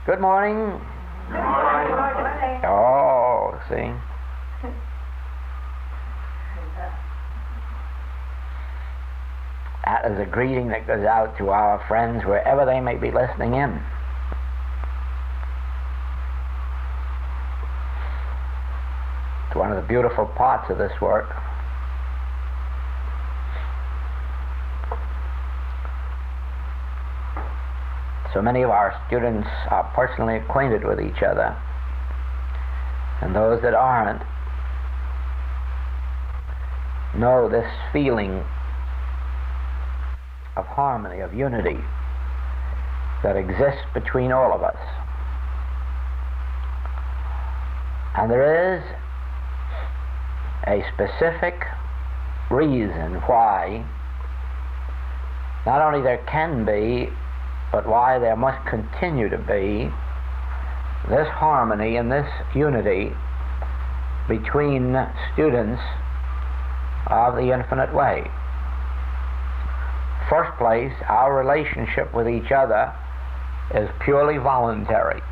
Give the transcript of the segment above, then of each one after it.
Good morning. Good morning. Oh, see. That is a greeting that goes out to our friends wherever they may be listening in. It's one of the beautiful parts of this work. So many of our students are personally acquainted with each other, and those that aren't know this feeling of harmony, of unity that exists between all of us. And there is a specific reason why not only there can be, but why there must continue to be this harmony and this unity between students of the infinite way. First place, our relationship with each other is purely voluntary.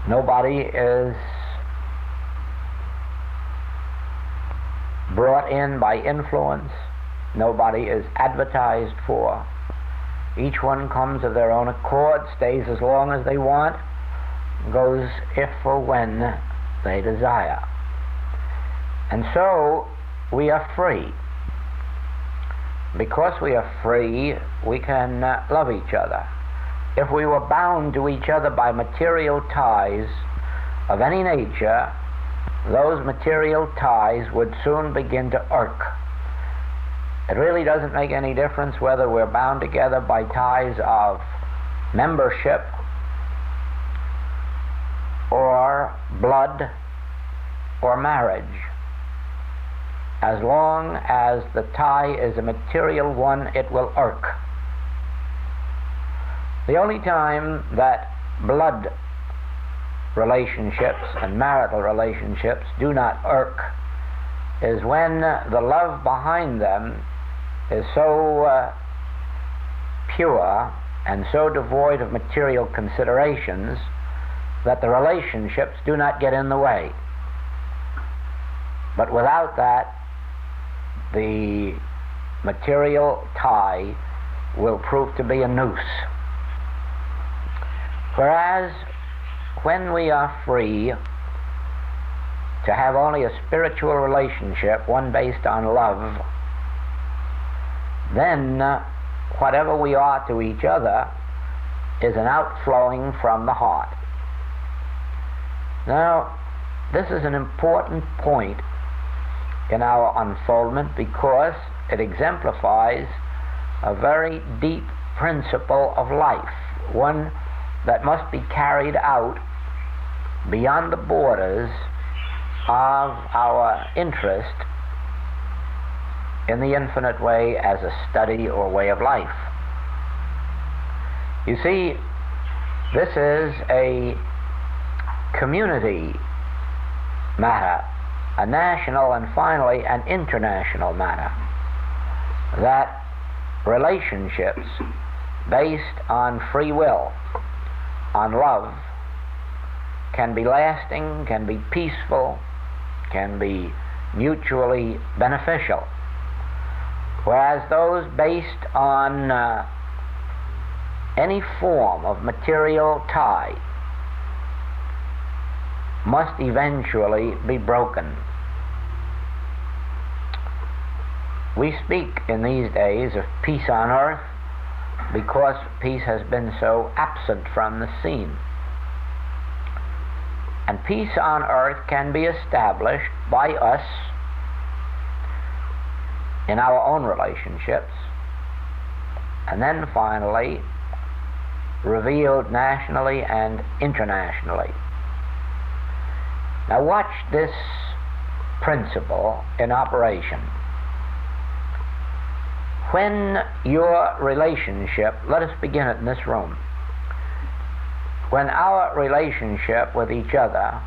Nobody is brought in by influence. Nobody is advertised for. Each one comes of their own accord, stays as long as they want, goes if or when they desire. And so we are free. Because we are free, we can love each other. If we were bound to each other by material ties of any nature, those material ties would soon begin to irk. It really doesn't make any difference whether we're bound together by ties of membership or blood or marriage. As long as the tie is a material one, it will irk. The only time that blood relationships and marital relationships do not irk is when the love behind them is so pure and so devoid of material considerations that the relationships do not get in the way. But without that, the material tie will prove to be a noose. Whereas when we are free to have only a spiritual relationship, one based on love, then whatever we are to each other is an outflowing from the heart. Now, this is an important point in our unfoldment because it exemplifies a very deep principle of life, one that must be carried out beyond the borders of our interest in the infinite way as a study or way of life. You see, this is a community matter, a national and finally an international matter, that relationships based on free will, on love, can be lasting, can be peaceful, can be mutually beneficial. Whereas those based on any form of material tie must eventually be broken. We speak in these days of peace on earth because peace has been so absent from the scene. And peace on earth can be established by us in our own relationships, and then finally revealed nationally and internationally. Now watch this principle in operation. When your relationship, let us begin it in this room, when our relationship with each other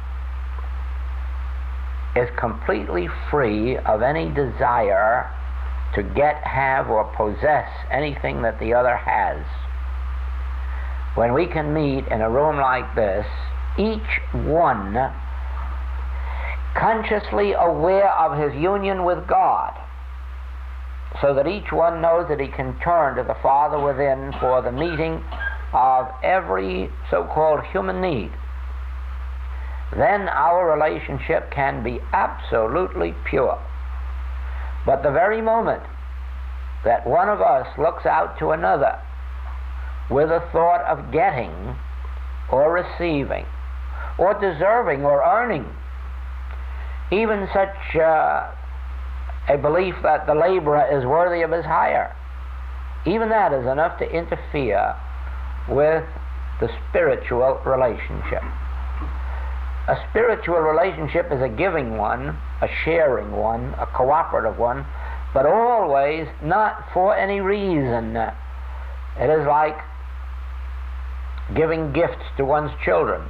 is completely free of any desire to get, have, or possess anything that the other has, when we can meet in a room like this, each one consciously aware of his union with God, so that each one knows that he can turn to the Father within for the meeting of every so-called human need, then our relationship can be absolutely pure. But the very moment that one of us looks out to another with a thought of getting or receiving or deserving or earning, even such a belief that the laborer is worthy of his hire, even that is enough to interfere with the spiritual relationship. A spiritual relationship is a giving one, a sharing one, a cooperative one, but always not for any reason. It is like giving gifts to one's children,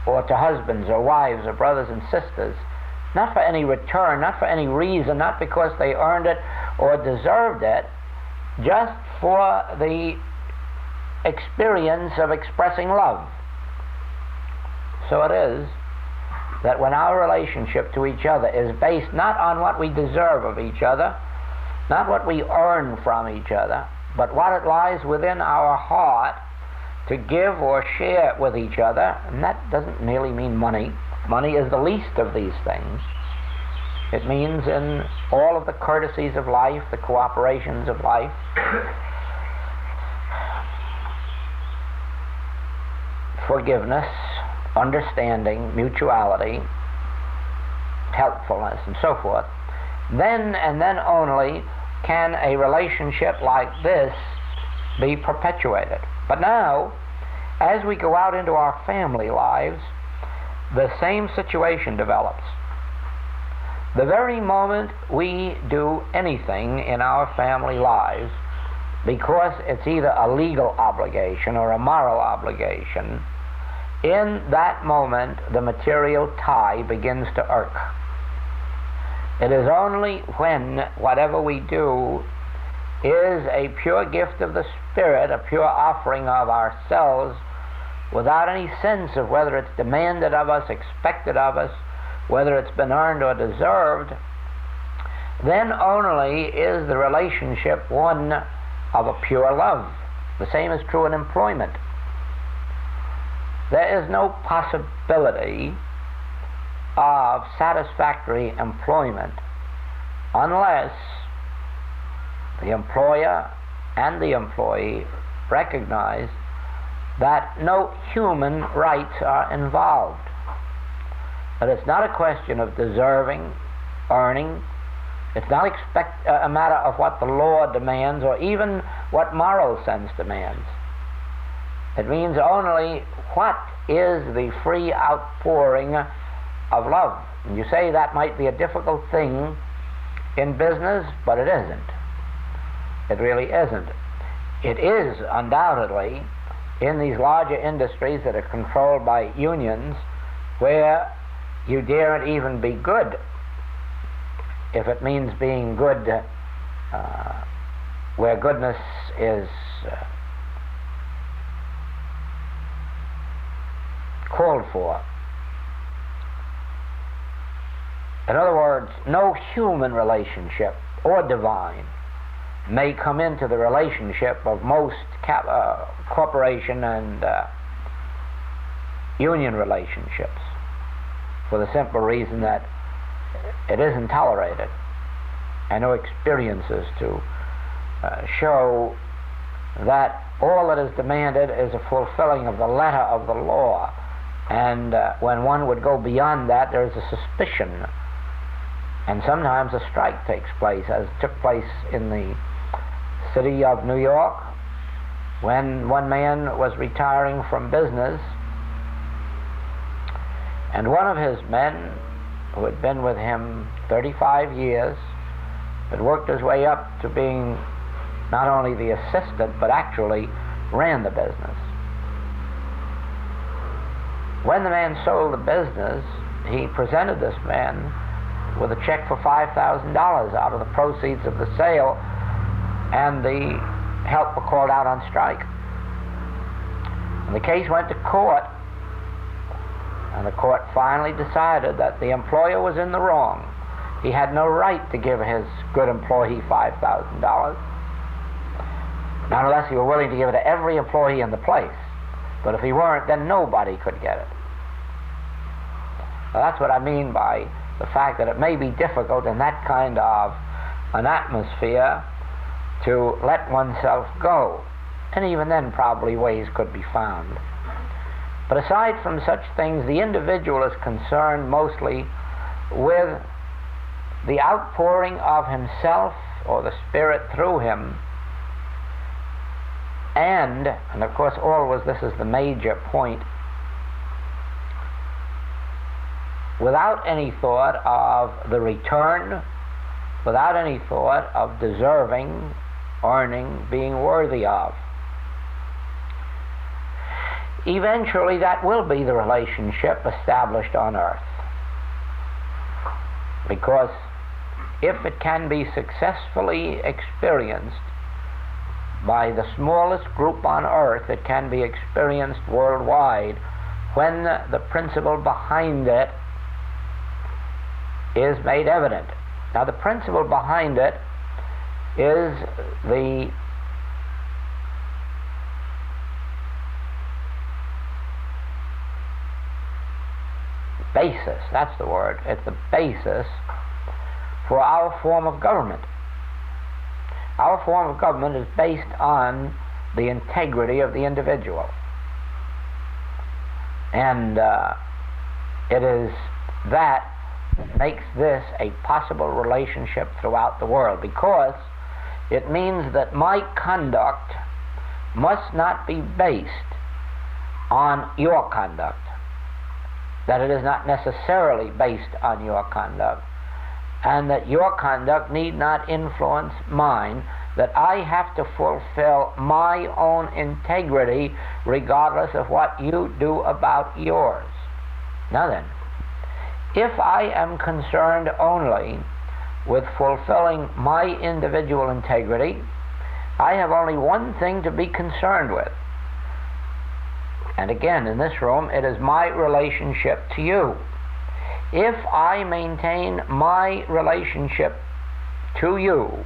or to husbands or wives or brothers and sisters, not for any return, not for any reason, not because they earned it or deserved it, just for the experience of expressing love. So it is that when our relationship to each other is based not on what we deserve of each other, not what we earn from each other, but what it lies within our heart to give or share with each other, and that doesn't merely mean money. Money is the least of these things. It means in all of the courtesies of life, the cooperations of life, forgiveness, understanding, mutuality, helpfulness, and so forth. Then and then only can a relationship like this be perpetuated. But now, as we go out into our family lives, the same situation develops. The very moment we do anything in our family lives, because it's either a legal obligation or a moral obligation, in that moment the material tie begins to irk. It is only when whatever we do is a pure gift of the Spirit, a pure offering of ourselves, without any sense of whether it's demanded of us, expected of us, whether it's been earned or deserved, then only is the relationship one of a pure love. The same is true in employment. There is no possibility of satisfactory employment unless the employer and the employee recognize that no human rights are involved. That it's not a question of deserving, earning. It's not a matter of what the law demands or even what moral sense demands. It means only what is the free outpouring of love. And you say that might be a difficult thing in business, but it isn't. It really isn't. It is undoubtedly in these larger industries that are controlled by unions, where you daren't even be good if it means being good, where goodness is called for. In other words, no human relationship or divine may come into the relationship of most corporation and union relationships, for the simple reason that it isn't tolerated, and no experiences to show that all that is demanded is a fulfilling of the letter of the law, and when one would go beyond that, there is a suspicion, and sometimes a strike takes place, as took place in the city of New York, when one man was retiring from business, and one of his men, who had been with him 35 years, had worked his way up to being not only the assistant, but actually ran the business. When the man sold the business, he presented this man with a check for $5,000 out of the proceeds of the sale, and the help were called out on strike. And the case went to court, and the court finally decided that the employer was in the wrong. He had no right to give his good employee $5,000, not unless he were willing to give it to every employee in the place. But if he weren't, then nobody could get it. Now, that's what I mean by the fact that it may be difficult in that kind of an atmosphere to let oneself go. And even then, probably ways could be found. But aside from such things, the individual is concerned mostly with the outpouring of himself or the Spirit through him. And of course, always this is the major point, without any thought of the return, without any thought of deserving, earning, being worthy of. Eventually, that will be the relationship established on earth. Because if it can be successfully experienced by the smallest group on earth, it can be experienced worldwide when the principle behind it is made evident. Now, the principle behind it is the basis, that's the word, it's the basis for our form of government. Our form of government is based on the integrity of the individual. And it is that makes this a possible relationship throughout the world, because it means that my conduct must not be based on your conduct, that it is not necessarily based on your conduct, and that your conduct need not influence mine, that I have to fulfill my own integrity regardless of what you do about yours. Now then, if I am concerned only with fulfilling my individual integrity, I have only one thing to be concerned with. And again, in this room, it is my relationship to you. If I maintain my relationship to you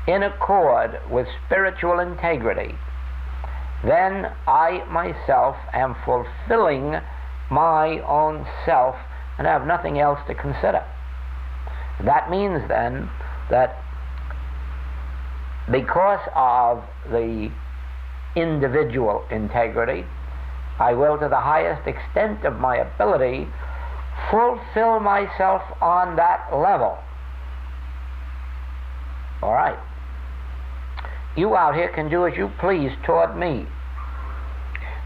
in accord with spiritual integrity, then I myself am fulfilling my own self and have nothing else to consider. That means then that because of the individual integrity, I will, to the highest extent of my ability, fulfill myself on that level. All right. You out here can do as you please toward me,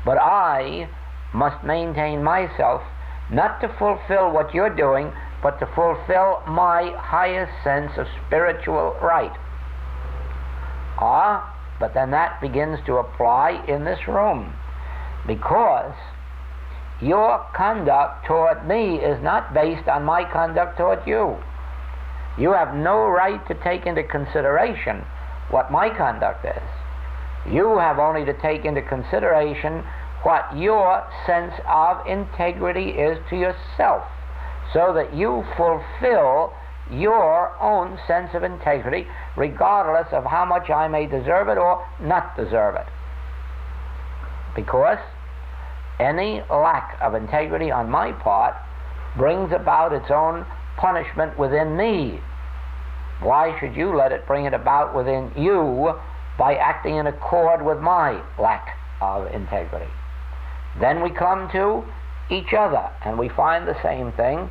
but I must maintain myself not to fulfill what you're doing, but to fulfill my highest sense of spiritual right. But then that begins to apply in this room, because your conduct toward me is not based on my conduct toward you. You have no right to take into consideration what my conduct is. You have only to take into consideration what your sense of integrity is to yourself, so that you fulfill your own sense of integrity regardless of how much I may deserve it or not deserve it. Because any lack of integrity on my part brings about its own punishment within me. Why should you let it bring it about within you by acting in accord with my lack of integrity? Then we come to each other and we find the same thing,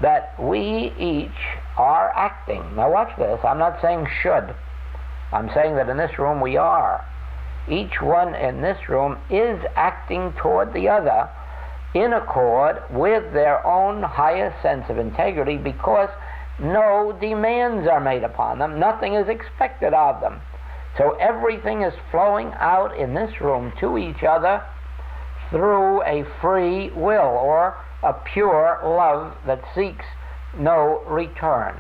that we each are acting. Now watch this, I'm not saying should. I'm saying that in this room we are. Each one in this room is acting toward the other in accord with their own highest sense of integrity, because no demands are made upon them, nothing is expected of them. So everything is flowing out in this room to each other through a free will, or a pure love that seeks no return.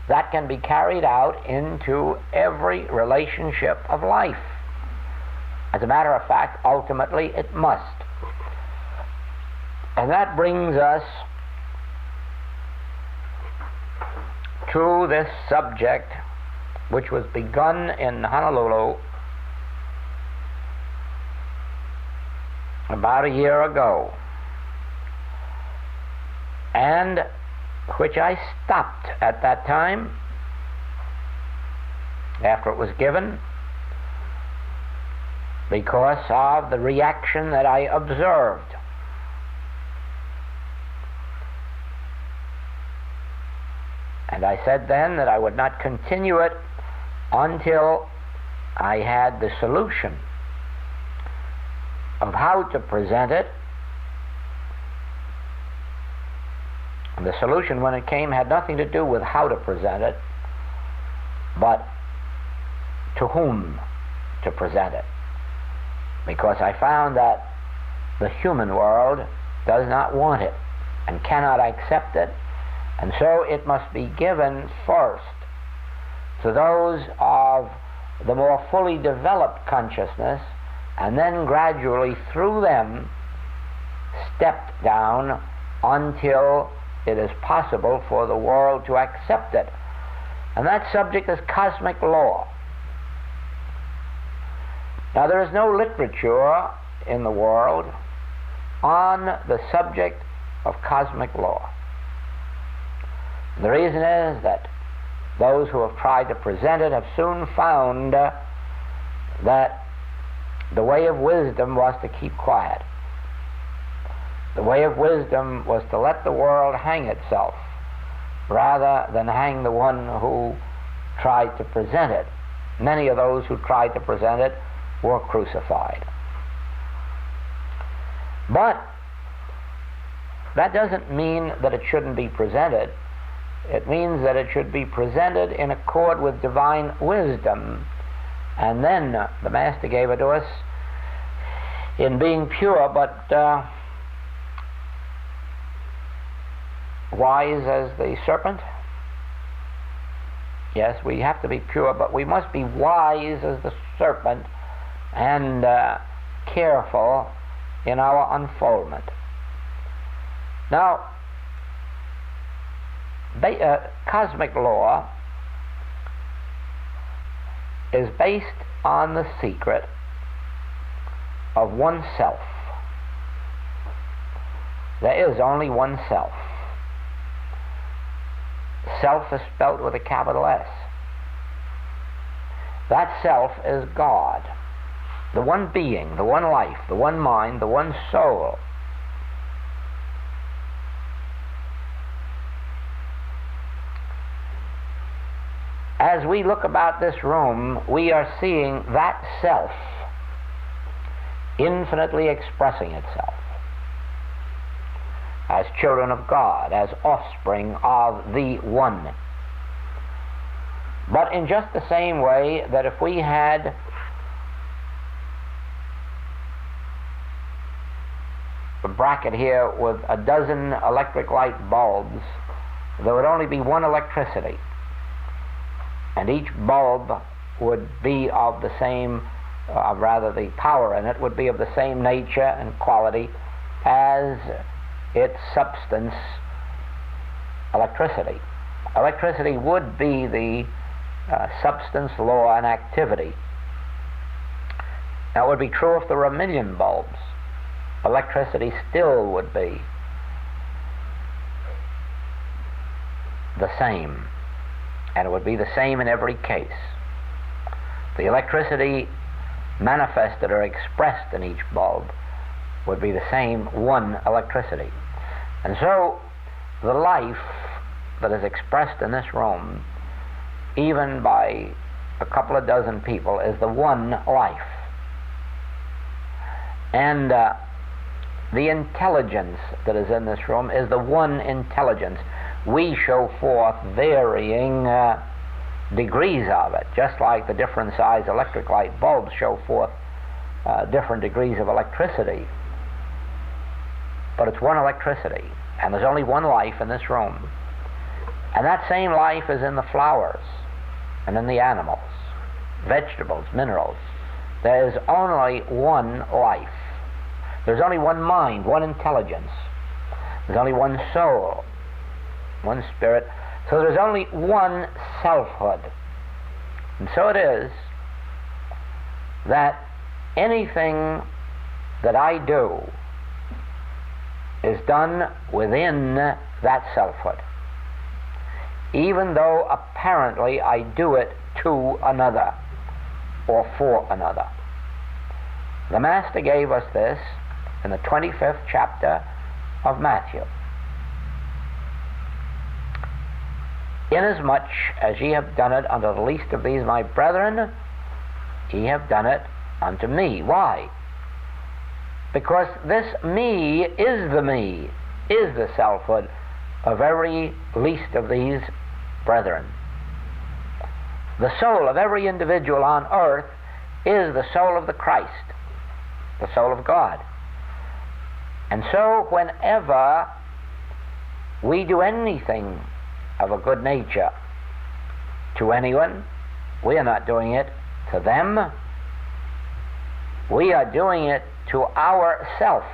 That can be carried out into every relationship of life. As a matter of fact, ultimately it must. And that brings us to this subject, which was begun in Honolulu about a year ago, and which I stopped at that time after it was given because of the reaction that I observed. And I said then that I would not continue it until I had the solution of how to present it. And the solution, when it came, had nothing to do with how to present it, but to whom to present it. Because I found that the human world does not want it and cannot accept it, and so it must be given first to those of the more fully developed consciousness, and then gradually through them stepped down until it is possible for the world to accept it. And that subject is cosmic law. Now, there is no literature in the world on the subject of cosmic law. The reason is that those who have tried to present it have soon found that the way of wisdom was to keep quiet. The way of wisdom was to let the world hang itself rather than hang the one who tried to present it. Many of those who tried to present it were crucified. But that doesn't mean that it shouldn't be presented. It means that it should be presented in accord with divine wisdom. And then the Master gave it to us in being pure, but wise as the serpent. Yes, we have to be pure, but we must be wise as the serpent and careful in our unfoldment. Now, cosmic law is based on the secret of oneself. There is only one self. Self is spelt with a capital S. That self is God, the one being, the one life, the one mind, the one soul. As we look about this room, we are seeing that self infinitely expressing itself as children of God, as offspring of the One. But in just the same way that if we had a bracket here with a dozen electric light bulbs, there would only be one electricity. And each bulb would be of the same, the power in it would be of the same nature and quality as its substance, electricity. Electricity would be the substance, law, and activity. That would be true if there were a million bulbs. Electricity still would be the same. And it would be the same in every case. The electricity manifested or expressed in each bulb would be the same one electricity. And so the life that is expressed in this room, even by a couple of dozen people, is the one life. And the intelligence that is in this room is the one intelligence. We show forth varying degrees of it, just like the different size electric light bulbs show forth different degrees of electricity. But it's one electricity, and there's only one life in this room. And that same life is in the flowers and in the animals, vegetables, minerals, there is only one life. There's only one mind, one intelligence. There's only one soul, one spirit. So there's only one selfhood. And so it is that anything that I do is done within that selfhood, even though apparently I do it to another or for another. The Master gave us this in the 25th chapter of Matthew. Inasmuch as ye have done it unto the least of these my brethren, ye have done it unto me. Why? Because this me, is the selfhood of every least of these brethren. The soul of every individual on earth is the soul of the Christ, the soul of God. And so whenever we do anything of a good nature to anyone, we are not doing it to them. We are doing it to ourself,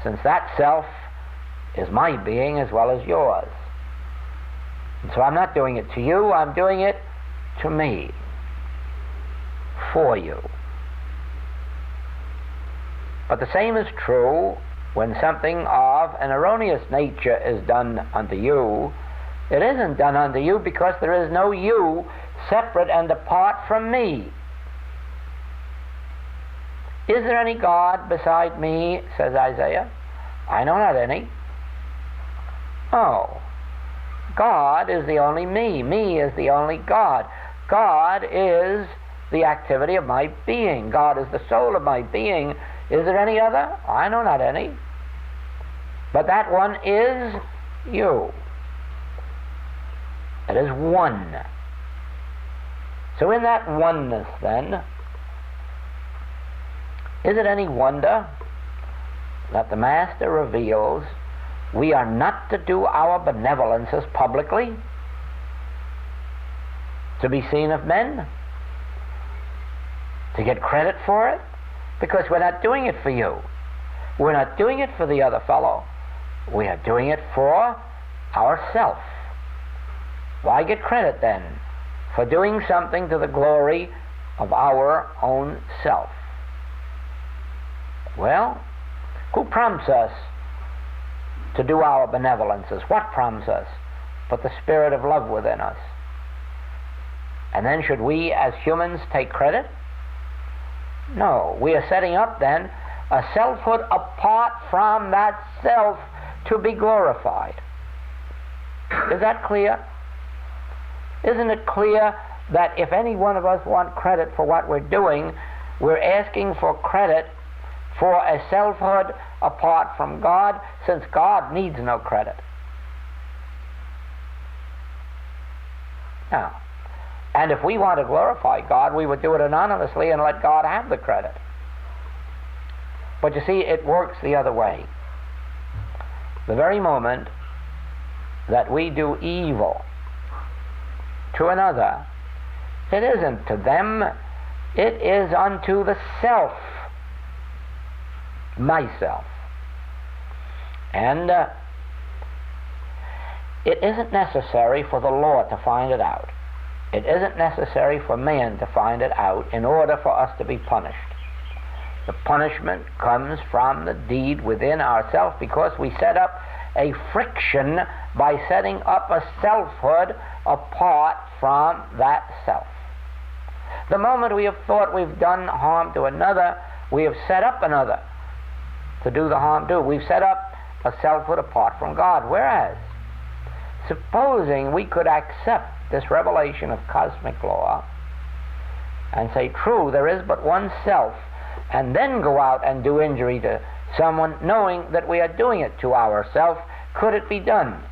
since that self is my being as well as yours. And so I'm not doing it to you, I'm doing it to me, for you. But the same is true when something of an erroneous nature is done unto you. It isn't done unto you because there is no you separate and apart from me. Is there any God beside me, says Isaiah? I know not any. Oh, God is the only me. Me is the only God. God is the activity of my being. God is the soul of my being. Is there any other? I know not any. But that one is you. It is one. So in that oneness, then, is it any wonder that the Master reveals we are not to do our benevolences publicly, to be seen of men, to get credit for it? Because we're not doing it for you. We're not doing it for the other fellow. We are doing it for ourself. Why get credit then for doing something to the glory of our own self? Well, who prompts us to do our benevolences? What prompts us? But the spirit of love within us. And then should we as humans take credit? No. We are setting up then a selfhood apart from that self to be glorified. Is that clear? Isn't it clear that if any one of us want credit for what we're doing, we're asking for credit for a selfhood apart from God, since God needs no credit? Now, and if we want to glorify God, we would do it anonymously and let God have the credit. But you see, it works the other way. The very moment that we do evil to another, it isn't to them, it is unto the self, myself. And it isn't necessary for the law to find it out. It isn't necessary for man to find it out in order for us to be punished. The punishment comes from the deed within ourselves, because we set up a friction by setting up a selfhood apart from that self. The moment we have thought we've done harm to another, we have set up another to do the harm to. We've set up a selfhood apart from God. Whereas, supposing we could accept this revelation of cosmic law and say, true, there is but one self, and then go out and do injury to someone knowing that we are doing it to ourselves, could it be done?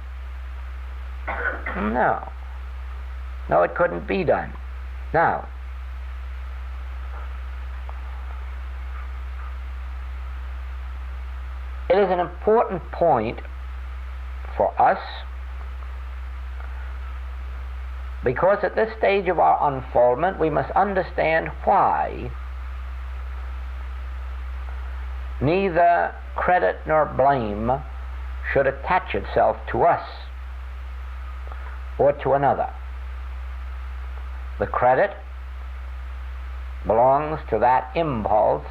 No. No, it couldn't be done. Now, it is an important point for us Because at this stage of our unfoldment, we must understand why neither credit nor blame should attach itself to us or to another. The credit belongs to that impulse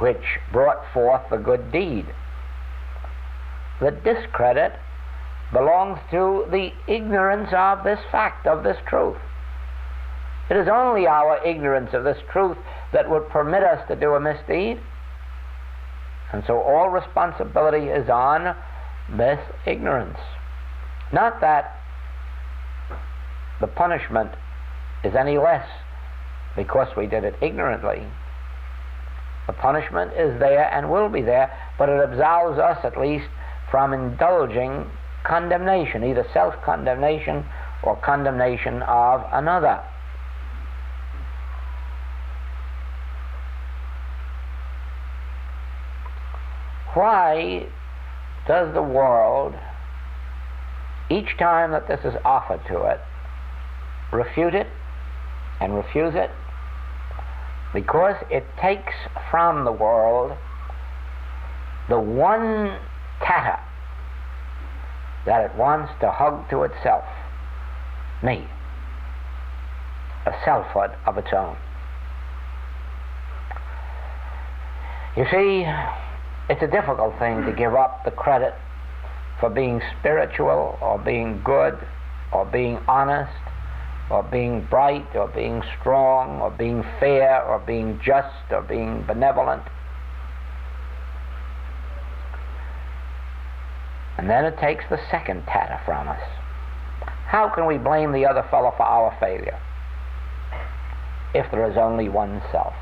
which brought forth the good deed. The discredit belongs to the ignorance of this fact, of this truth. It is only our ignorance of this truth that would permit us to do a misdeed. And so all responsibility is on this ignorance. Not that the punishment is any less because we did it ignorantly. The punishment is there and will be there, but it absolves us at least from indulging condemnation, either self-condemnation or condemnation of another. Why does the world, each time that this is offered to it, refute it and refuse it? Because it takes from the world the one tatter that it wants to hug to itself, me, a selfhood of its own. You see, it's a difficult thing to give up the credit for being spiritual or being good or being honest or being bright or being strong or being fair or being just or being benevolent. And then it takes the second tatter from us. How can we blame the other fellow for our failure if there is only one self?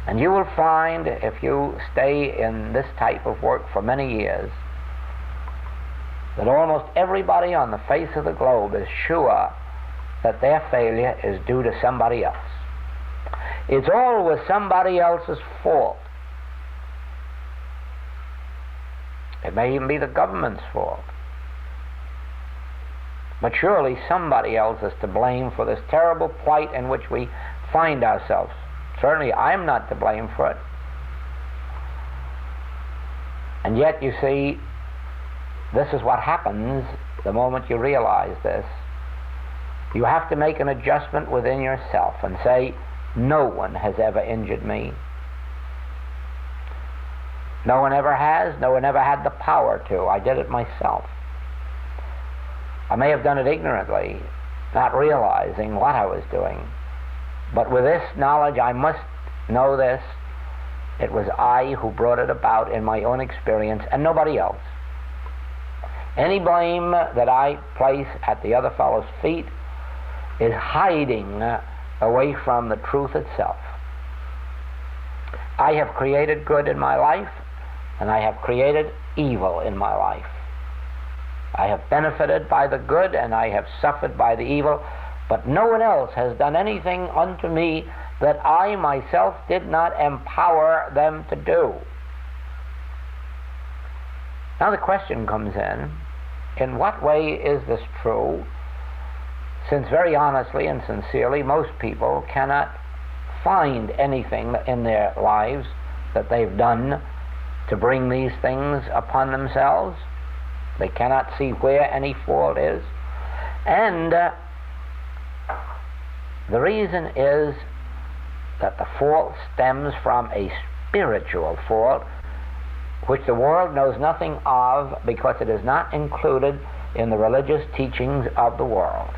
And you will find, if you stay in this type of work for many years, that almost everybody on the face of the globe is sure that their failure is due to somebody else. It's always somebody else's fault. It may even be the government's fault. But surely somebody else is to blame for this terrible plight in which we find ourselves. Certainly I'm not to blame for it. And yet, you see, this is what happens the moment you realize this. You have to make an adjustment within yourself and say, no one has ever injured me. No one ever has. No one ever had the power to. I did it myself. I may have done it ignorantly, not realizing what I was doing. But with this knowledge, I must know this. It was I who brought it about in my own experience and nobody else. Any blame that I place at the other fellow's feet is hiding away from the truth itself. I have created good in my life, and I have created evil in my life. I have benefited by the good, and I have suffered by the evil, but no one else has done anything unto me that I myself did not empower them to do. Now the question comes in what way is this true? Since very honestly and sincerely, most people cannot find anything in their lives that they've done to bring these things upon themselves. They cannot see where any fault is. And the reason is that the fault stems from a spiritual fault which the world knows nothing of because it is not included in the religious teachings of the world.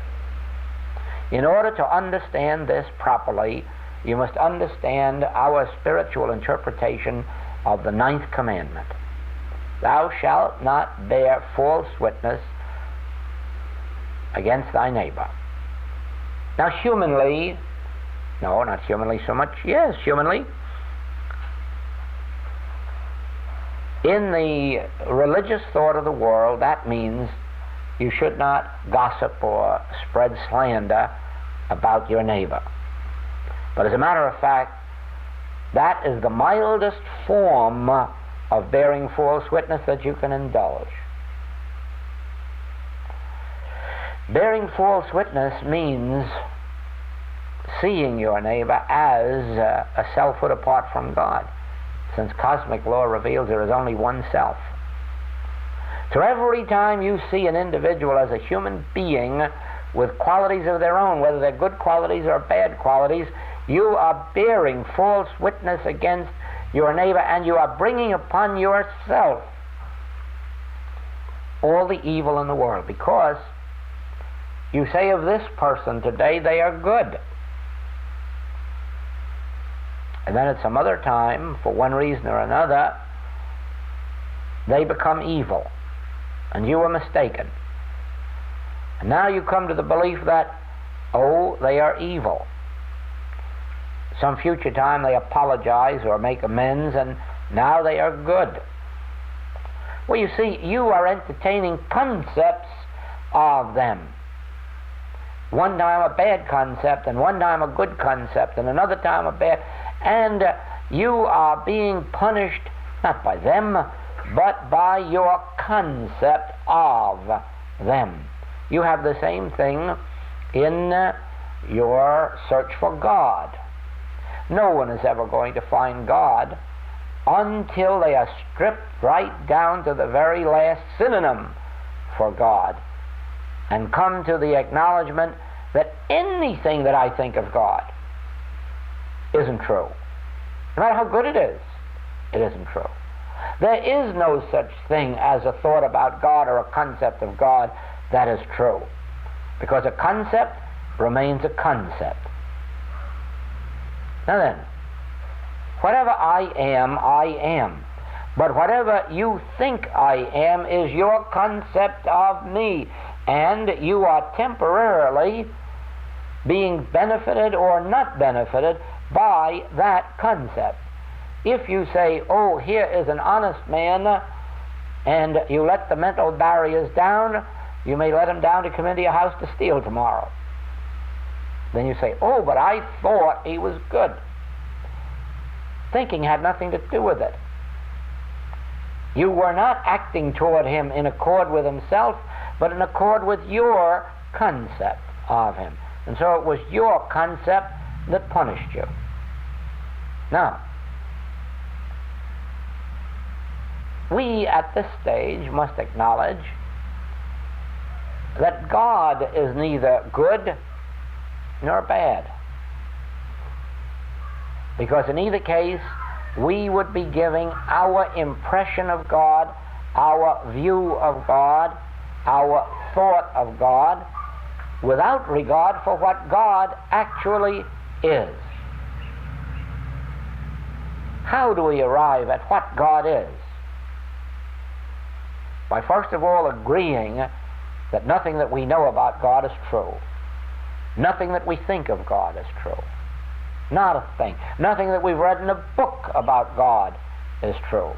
In order to understand this properly, you must understand our spiritual interpretation of the 9th commandment. Thou shalt not bear false witness against thy neighbor. Now humanly, no, not humanly so much, yes, humanly, in the religious thought of the world, that means you should not gossip or spread slander about your neighbor. But as a matter of fact, that is the mildest form of bearing false witness that you can indulge. Bearing false witness means seeing your neighbor as a selfhood apart from God, since cosmic law reveals there is only one self. So every time you see an individual as a human being with qualities of their own, whether they're good qualities or bad qualities, you are bearing false witness against your neighbor, and you are bringing upon yourself all the evil in the world, because you say of this person today they are good, and then at some other time, for one reason or another, they become evil, and you were mistaken. And now you come to the belief that, oh, they are evil. Some future time they apologize or make amends, and now they are good. Well, you see, you are entertaining concepts of them. One time a bad concept, and one time a good concept, and another time a bad, and you are being punished not by them, but by your concept of them. You have the same thing in your search for God. No one is ever going to find God until they are stripped right down to the very last synonym for God and come to the acknowledgement that anything that I think of God isn't true. No matter how good it isn't true. There is no such thing as a thought about God or a concept of God that is true, because a concept remains a concept. Now then, whatever I am. But whatever you think I am is your concept of me, and you are temporarily being benefited or not benefited by that concept. If you say, oh, here is an honest man, and you let the mental barriers down, you may let him down to come into your house to steal tomorrow. Then you say, oh, but I thought he was good. Thinking had nothing to do with it. You were not acting toward him in accord with himself, but in accord with your concept of him. And so it was your concept that punished you. Now, we at this stage must acknowledge that God is neither good nor bad, because in either case we would be giving our impression of God, our view of God, our thought of God, without regard for what God actually is. How do we arrive at what God is? By first of all agreeing that nothing that we know about God is true. Nothing that we think of God is true. Not a thing. Nothing that we've read in a book about God is true.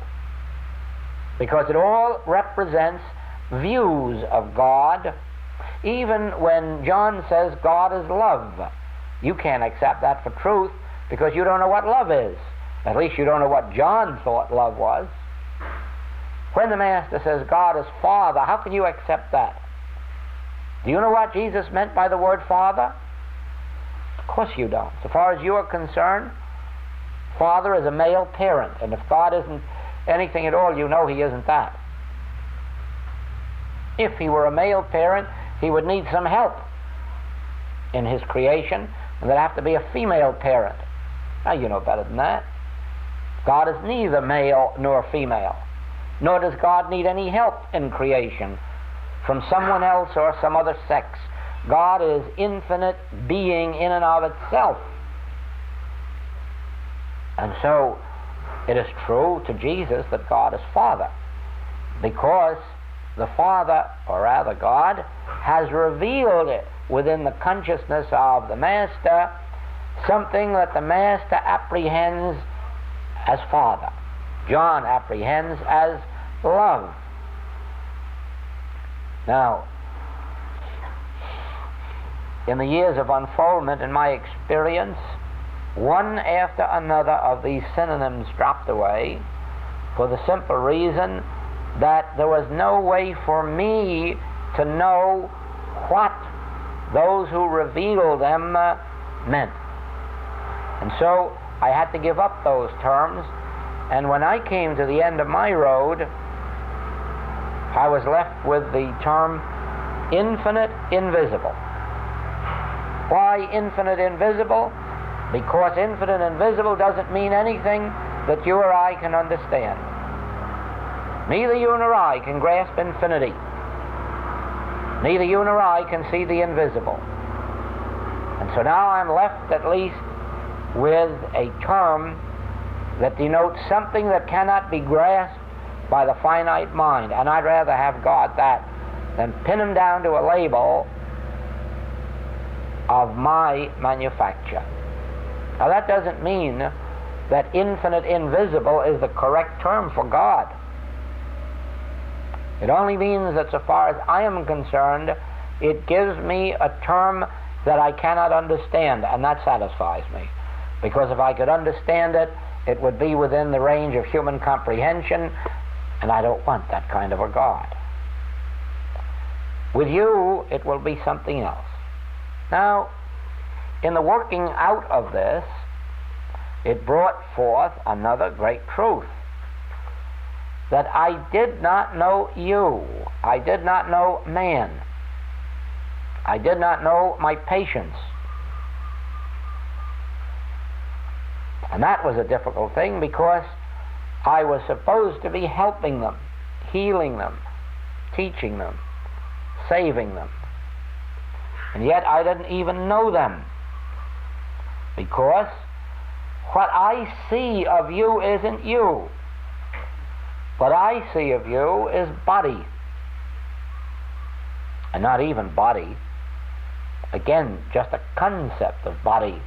Because it all represents views of God. Even when John says God is love, you can't accept that for truth because you don't know what love is. At least you don't know what John thought love was. When the Master says God is Father, how can you accept that? Do you know what Jesus meant by the word Father? Of course you don't. So far as you are concerned, Father is a male parent, and if God isn't anything at all, you know he isn't that. If he were a male parent, he would need some help in his creation, and there'd have to be a female parent. Now you know better than that. God is neither male nor female, nor does God need any help in creation from someone else or some other sex. God is infinite being in and of itself. And so it is true to Jesus that God is Father, because the Father, or rather God, has revealed it within the consciousness of the Master, something that the Master apprehends as Father. John apprehends as love. Now, in the years of unfoldment, in my experience, one after another of these synonyms dropped away for the simple reason that there was no way for me to know what those who reveal them meant. And so I had to give up those terms, and when I came to the end of my road, I was left with the term infinite invisible. Why infinite invisible? Because infinite invisible doesn't mean anything that you or I can understand. Neither you nor I can grasp infinity. Neither you nor I can see the invisible. And so now I'm left at least with a term that denotes something that cannot be grasped by the finite mind. And I'd rather have God that than pin him down to a label of my manufacture. Now that doesn't mean that infinite invisible is the correct term for God. It only means that so far as I am concerned, it gives me a term that I cannot understand, and that satisfies me. Because if I could understand it, it would be within the range of human comprehension, and I don't want that kind of a God. With you, it will be something else. Now, in the working out of this, it brought forth another great truth. That I did not know you. I did not know man. I did not know my patients. And that was a difficult thing because I was supposed to be helping them, healing them, teaching them, saving them. And yet I didn't even know them, because what I see of you isn't you. What I see of you is body. And not even body. Again, just a concept of body.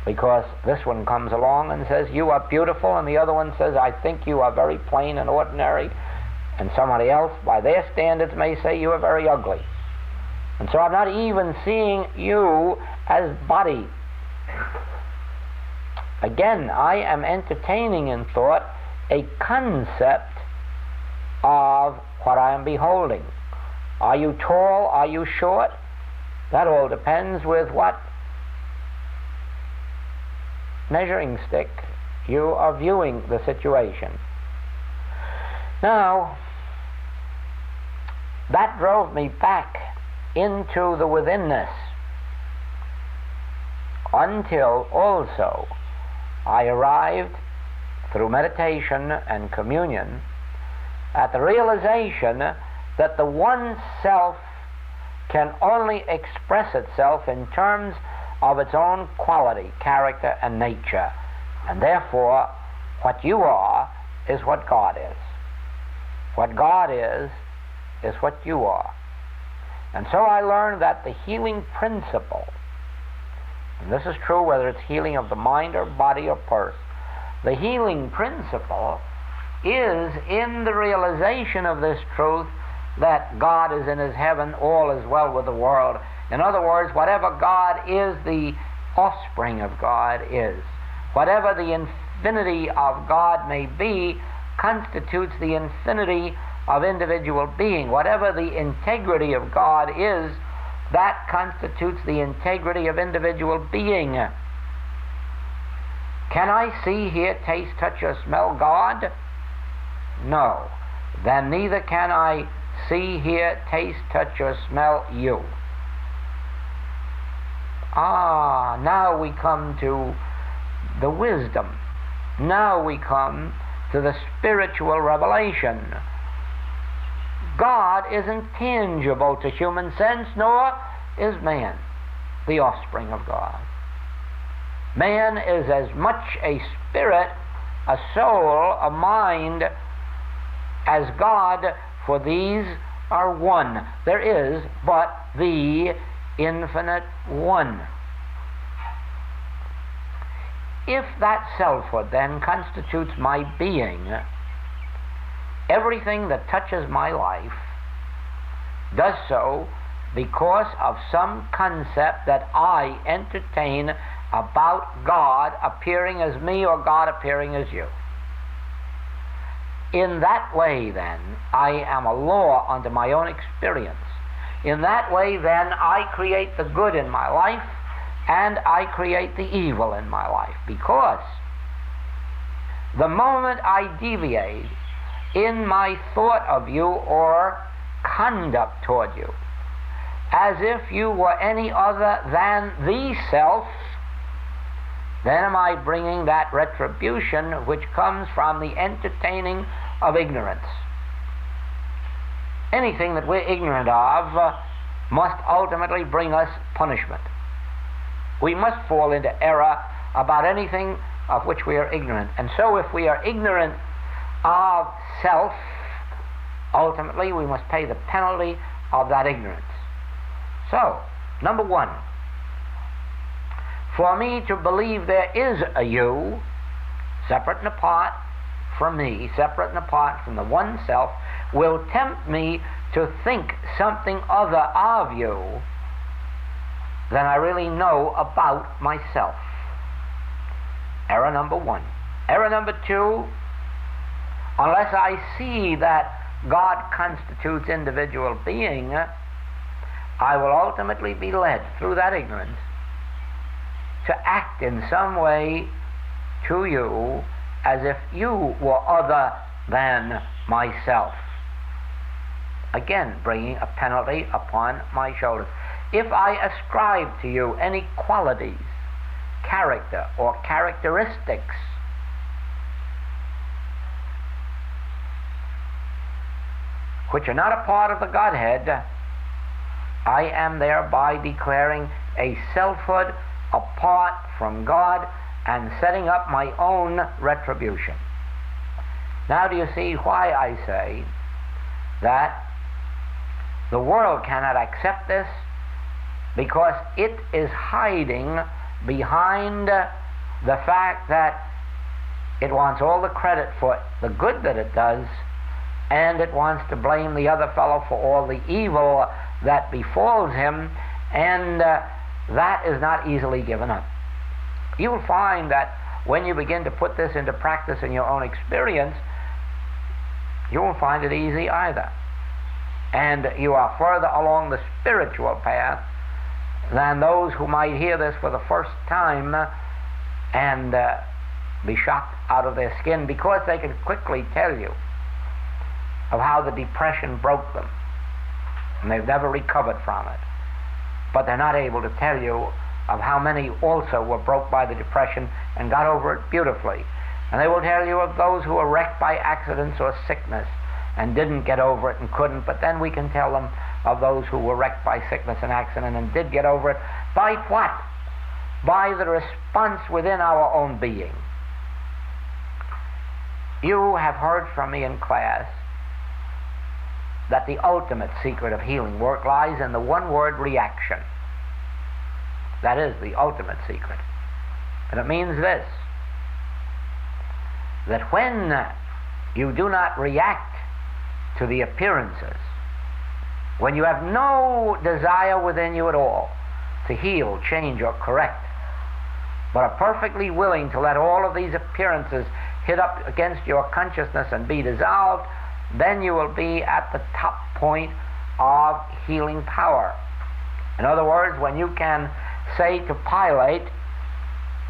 Because this one comes along and says, you are beautiful, and the other one says, I think you are very plain and ordinary. And somebody else, by their standards, may say you are very ugly. And so I'm not even seeing you as body. Again, I am entertaining in thought a concept of what I am beholding. Are you tall? Are you short? That all depends with what measuring stick you are viewing the situation. Now, that drove me back into the withinness until also I arrived through meditation and communion at the realization that the one self can only express itself in terms of its own quality, character, and nature. And therefore, what you are is what God is. What God is what you are. And so I learned that the healing principle, and this is true whether it's healing of the mind or body or purse, the healing principle is in the realization of this truth that God is in his heaven, all is well with the world. In other words, whatever God is, the offspring of God is. Whatever the infinity of God may be, constitutes the infinity of individual being. Whatever the integrity of God is, that constitutes the integrity of individual being. Can I see, hear, taste, touch, or smell God? No. Then neither can I see, hear, taste, touch, or smell you. Now we come to the wisdom. Now we come to the spiritual revelation. God isn't tangible to human sense, nor is man, the offspring of God. Man is as much a spirit, a soul, a mind as God, for these are one. There is but the infinite one. If that selfhood then constitutes my being, everything that touches my life does so because of some concept that I entertain about God appearing as me or God appearing as you. In that way, then, I am a law unto my own experience. In that way, then, I create the good in my life and I create the evil in my life, because the moment I deviate in my thought of you or conduct toward you, as if you were any other than the self, then am I bringing that retribution which comes from the entertaining of ignorance. Anything that we're ignorant of must ultimately bring us punishment. We must fall into error about anything of which we are ignorant. And so if we are ignorant of self, ultimately we must pay the penalty of that ignorance. So, number one, for me to believe there is a you, separate and apart from me, separate and apart from the one self, will tempt me to think something other of you than I really know about myself. Error number one. Error number two, unless I see that God constitutes individual being, I will ultimately be led through that ignorance to act in some way to you as if you were other than myself. Again, bringing a penalty upon my shoulders. If I ascribe to you any qualities, character, or characteristics which are not a part of the Godhead, I am thereby declaring a selfhood apart from God and setting up my own retribution. Now do you see why I say that the world cannot accept this? Because it is hiding behind the fact that it wants all the credit for the good that it does, and it wants to blame the other fellow for all the evil that befalls him, and that is not easily given up. You will find that when you begin to put this into practice in your own experience, you won't find it easy either. And you are further along the spiritual path than those who might hear this for the first time and be shocked out of their skin, because they can quickly tell you of how the depression broke them and they've never recovered from it. But they're not able to tell you of how many also were broke by the depression and got over it beautifully. And they will tell you of those who were wrecked by accidents or sickness and didn't get over it and couldn't, but then we can tell them of those who were wrecked by sickness and accident and did get over it. By what? By the response within our own being. You have heard from me in class that the ultimate secret of healing work lies in the one word reaction. That is the ultimate secret. And it means this, that when you do not react to the appearances, when you have no desire within you at all to heal, change, or correct, but are perfectly willing to let all of these appearances hit up against your consciousness and be dissolved, then you will be at the top point of healing power. In other words, when you can say to Pilate,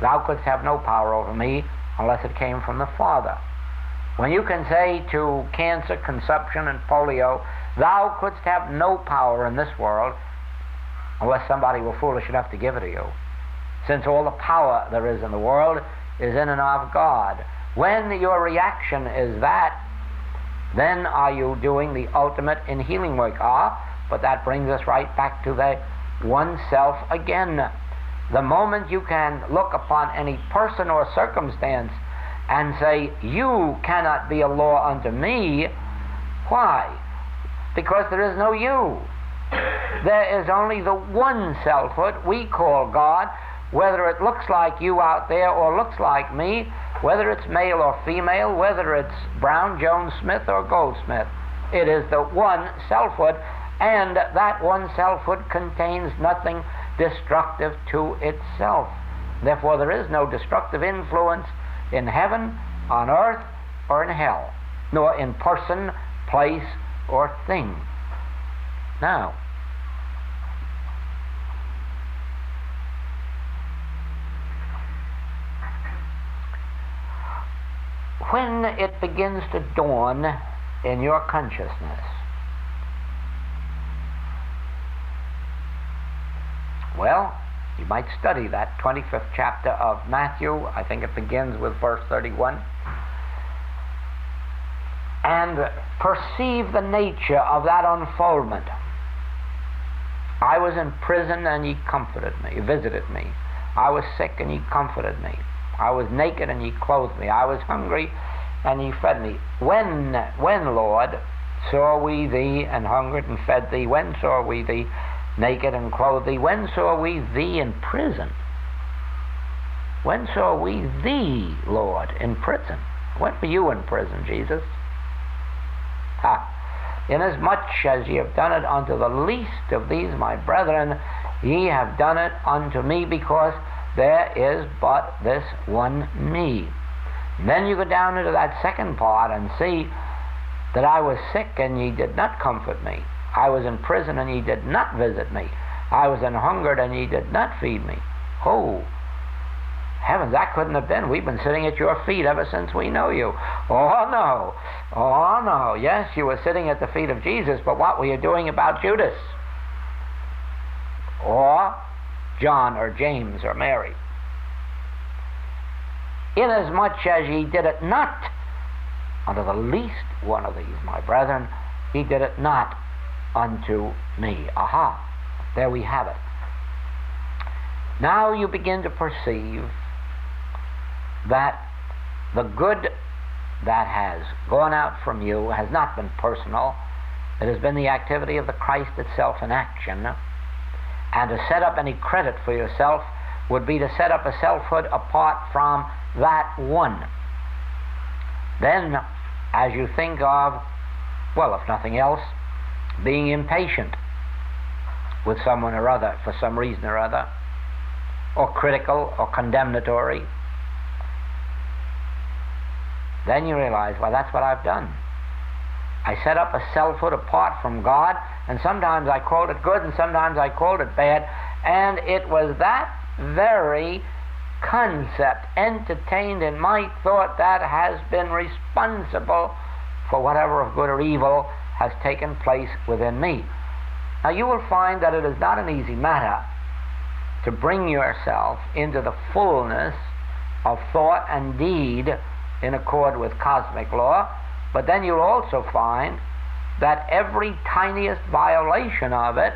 "Thou couldst have no power over me unless it came from the Father." When you can say to cancer, consumption, and polio, "Thou couldst have no power in this world unless somebody were foolish enough to give it to you, since all the power there is in the world is in and of God." When your reaction is that, then are you doing the ultimate in healing work? But that brings us right back to the one self again. The moment you can look upon any person or circumstance and say, "You cannot be a law unto me," why? Because there is no you. There is only the one selfhood we call God, whether it looks like you out there or looks like me, whether it's male or female, whether it's Brown, Jones, Smith, or Goldsmith. It is the one selfhood, and that one selfhood contains nothing destructive to itself. Therefore, there is no destructive influence in heaven, on earth, or in hell, nor in person, place, or thing. Now, when it begins to dawn in your consciousness, well, you might study that 25th chapter of Matthew. I think it begins with verse 31. And perceive the nature of that unfoldment. I was in prison and ye comforted me, visited me. I was sick and ye comforted me. I was naked and ye clothed me. I was hungry and ye fed me. When, Lord, saw we thee and hungered and fed thee? When saw we thee naked and clothed thee? When saw we thee in prison? When saw we thee, Lord, in prison? When were you in prison, Jesus? Inasmuch as ye have done it unto the least of these my brethren, ye have done it unto me, because there is but this one me. And then you go down into that second part and see that I was sick and ye did not comfort me. I was in prison and ye did not visit me. I was an hungered and ye did not feed me. Oh, heavens, that couldn't have been. We've been sitting at your feet ever since we know you. Oh, no. Oh, no. Yes, you were sitting at the feet of Jesus, but what were you doing about Judas? Or John or James or Mary? Inasmuch as ye did it not unto the least one of these, my brethren, ye did it not unto me. Aha. There we have it. Now you begin to perceive that the good that has gone out from you has not been personal. It has been the activity of the Christ itself in action. And to set up any credit for yourself would be to set up a selfhood apart from that one. Then, as you think of, well, if nothing else, being impatient with someone or other for some reason or other, or critical or condemnatory, then you realize, well, that's what I've done. I set up a selfhood apart from God, and sometimes I called it good and sometimes I called it bad, and it was that very concept entertained in my thought that has been responsible for whatever of good or evil has taken place within me. Now you will find that it is not an easy matter to bring yourself into the fullness of thought and deed in accord with cosmic law, but then you'll also find that every tiniest violation of it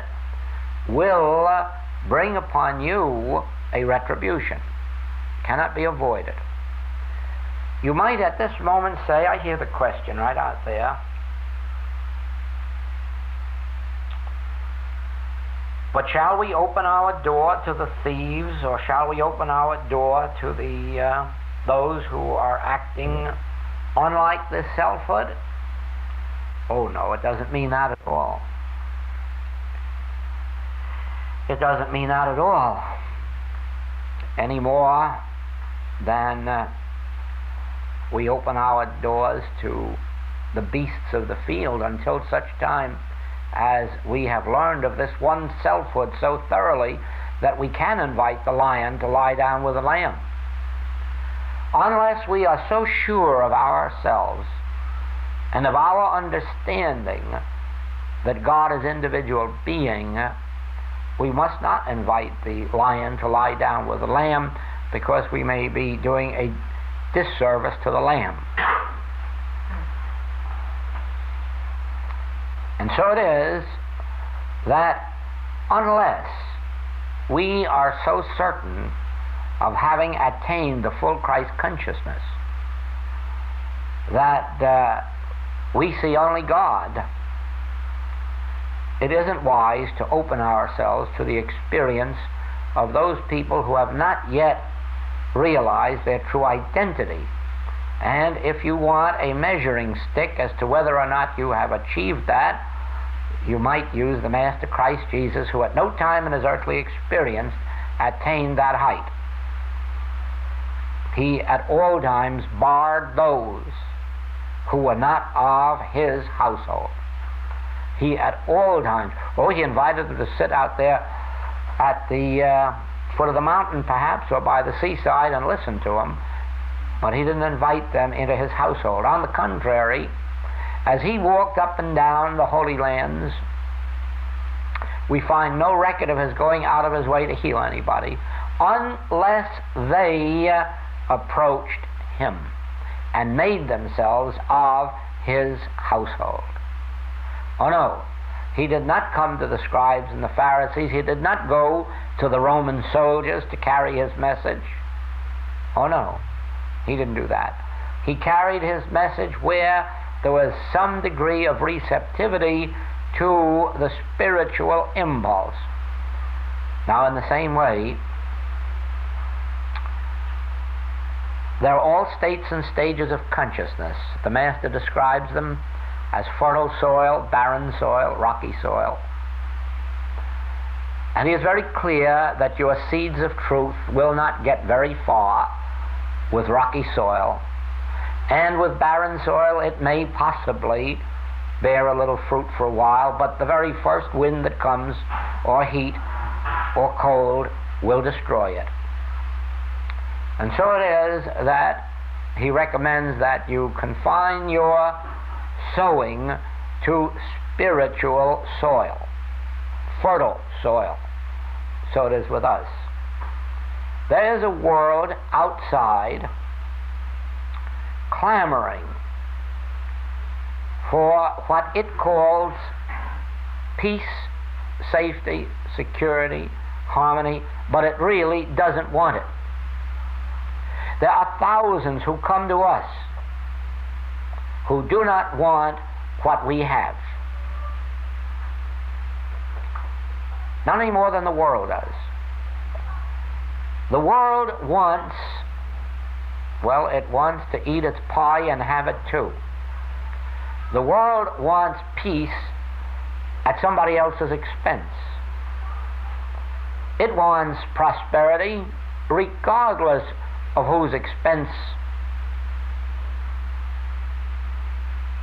will bring upon you a retribution. Cannot be avoided. You might at this moment say, I hear the question right out there, but shall we open our door to the thieves, or shall we open our door to the those who are acting unlike this selfhood? Oh no, it doesn't mean that at all. It doesn't mean that at all. Any more than we open our doors to the beasts of the field until such time as we have learned of this one selfhood so thoroughly that we can invite the lion to lie down with the lamb. Unless we are so sure of ourselves and of our understanding that God is individual being, we must not invite the lion to lie down with the lamb, because we may be doing a disservice to the lamb. And so it is that unless we are so certain of having attained the full Christ consciousness that we see only God, it isn't wise to open ourselves to the experience of those people who have not yet realized their true identity. And if you want a measuring stick as to whether or not you have achieved that, you might use the Master Christ Jesus, who at no time in his earthly experience attained that height. He at all times barred those who were not of his household. He at all times, he invited them to sit out there at the foot of the mountain perhaps, or by the seaside, and listen to him. but he didn't invite them into his household. On the contrary, as he walked up and down the Holy Lands, we find no record of his going out of his way to heal anybody unless they approached him and made themselves of his household. Oh no, he did not come to the scribes and the Pharisees. He did not go to the Roman soldiers to carry his message. Oh no, he didn't do that. He carried his message where there was some degree of receptivity to the spiritual impulse. Now, in the same way, there are all states and stages of consciousness. The Master describes them as fertile soil, barren soil, rocky soil. And he is very clear that your seeds of truth will not get very far with rocky soil. And with barren soil, it may possibly bear a little fruit for a while, but the very first wind that comes, or heat, or cold, will destroy it. And so it is that he recommends that you confine your sowing to spiritual soil, fertile soil. So it is with us. There is a world outside clamoring for what it calls peace, safety, security, harmony, but it really doesn't want it. There are thousands who come to us who do not want what we have. Not any more than the world does. The world wants, well, it wants to eat its pie and have it too. The world wants peace at somebody else's expense. It wants prosperity regardless of whose expense.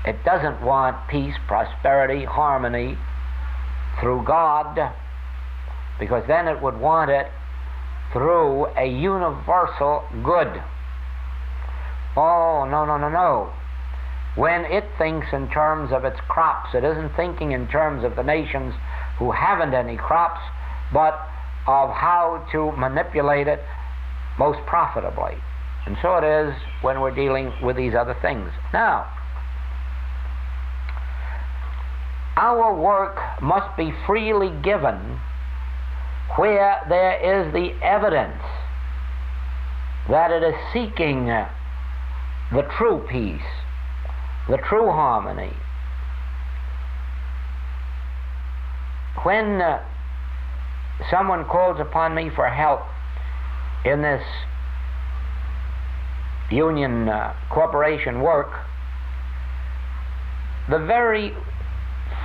It doesn't want peace, prosperity, harmony through God, because then it would want it through a universal good. Oh, no, no, no, no. When it thinks in terms of its crops, it isn't thinking in terms of the nations who haven't any crops, but of how to manipulate it most profitably. And so it is when we're dealing with these other things. Now, our work must be freely given where there is the evidence that it is seeking the true peace, the true harmony. When someone calls upon me for help in this union corporation work, the very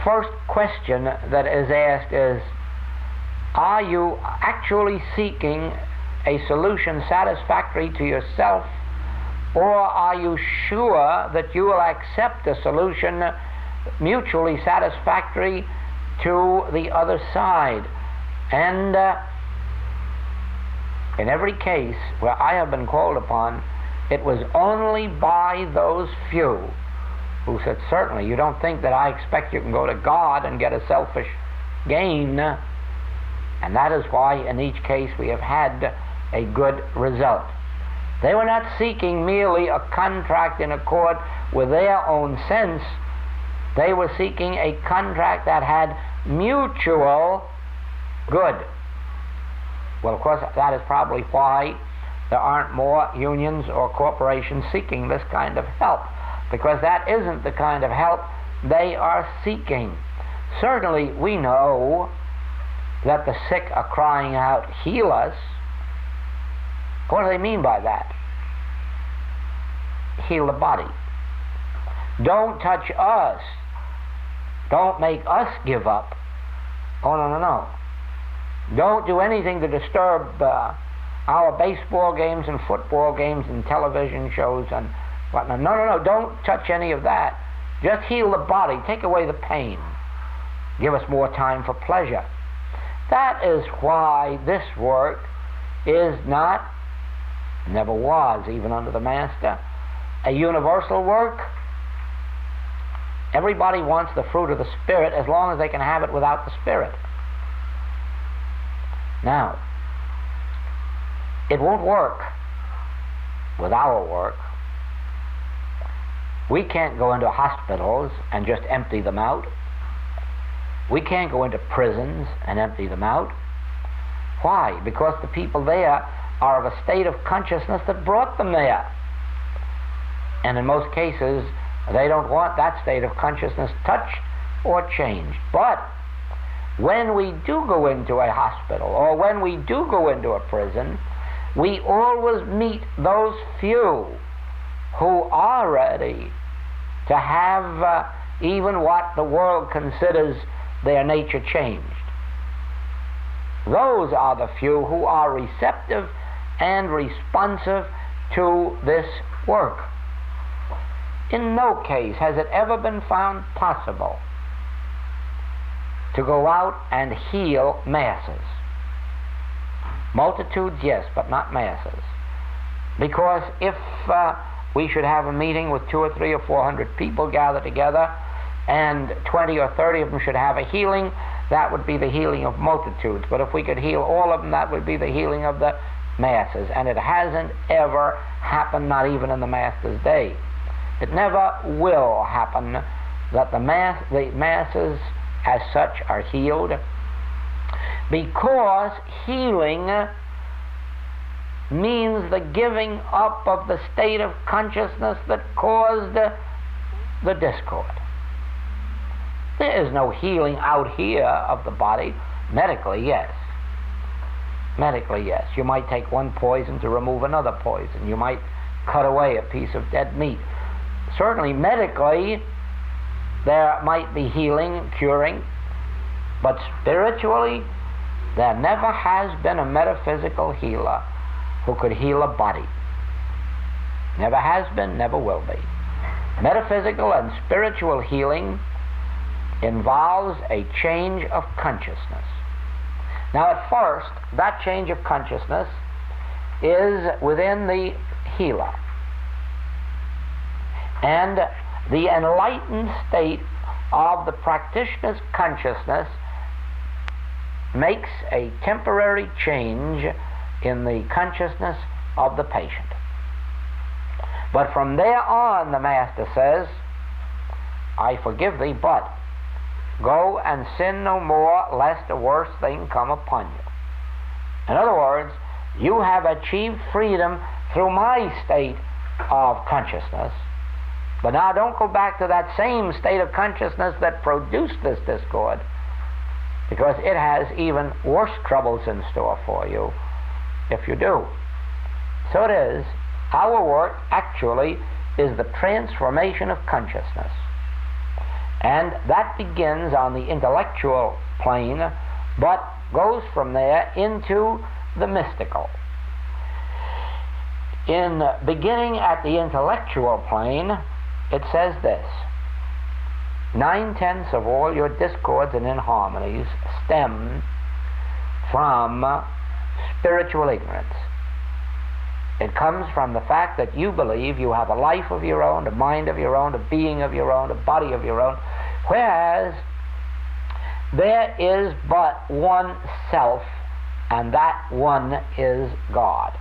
first question that is asked is, are you actually seeking a solution satisfactory to yourself, or are you sure that you will accept a solution mutually satisfactory to the other side? And in every case where I have been called upon, it was only by those few who said, certainly, you don't think that I expect you can go to God and get a selfish gain. And that is why in each case we have had a good result. They were not seeking merely a contract in accord with their own sense. They were seeking a contract that had mutual good. Well, of course, that is probably why there aren't more unions or corporations seeking this kind of help, because that isn't the kind of help they are seeking. Certainly, we know that the sick are crying out, heal us. What do they mean by that? Heal the body. Don't touch us. Don't make us give up. Oh, no, no, no. Don't do anything to disturb our baseball games and football games and television shows and whatnot. No, no, no. Don't touch any of that. Just heal the body. Take away the pain. Give us more time for pleasure. That is why this work is not Never was, even under the Master, a universal work. Everybody wants the fruit of the Spirit as long as they can have it without the Spirit. Now, it won't work with our work. We can't go into hospitals and just empty them out. We can't go into prisons and empty them out. Why? Because the people there are of a state of consciousness that brought them there. And in most cases, they don't want that state of consciousness touched or changed. But when we do go into a hospital, or when we do go into a prison, we always meet those few who are ready to have even what the world considers their nature changed. Those are the few who are receptive and responsive to this work. In no case has it ever been found possible to go out and heal masses. Multitudes, yes, but not masses. Because if we should have a meeting with 200 or 300 or 400 people gathered together, and 20 or 30 of them should have a healing, that would be the healing of multitudes. But if we could heal all of them, that would be the healing of the masses. And it hasn't ever happened, not even in the Master's day. It never will happen that the masses as such are healed, because healing means the giving up of the state of consciousness that caused the discord. There is no healing out here of the body. Medically, yes. Medically, yes. You might take one poison to remove another poison. You might cut away a piece of dead meat. Certainly, medically, there might be healing, curing, but spiritually, there never has been a metaphysical healer who could heal a body. Never has been, never will be. Metaphysical and spiritual healing involves a change of consciousness. Now, at first, that change of consciousness is within the healer. And the enlightened state of the practitioner's consciousness makes a temporary change in the consciousness of the patient. But from there on, the Master says, I forgive thee, but go and sin no more, lest a worse thing come upon you. In other words, you have achieved freedom through my state of consciousness, but now don't go back to that same state of consciousness that produced this discord, because it has even worse troubles in store for you if you do. So it is, our work actually is the transformation of consciousness. And that begins on the intellectual plane, but goes from there into the mystical. In beginning at the intellectual plane, it says this: 9/10 of all your discords and inharmonies stem from spiritual ignorance. It comes from the fact that you believe you have a life of your own, a mind of your own, a being of your own, a body of your own, whereas there is but one self, and that one is God.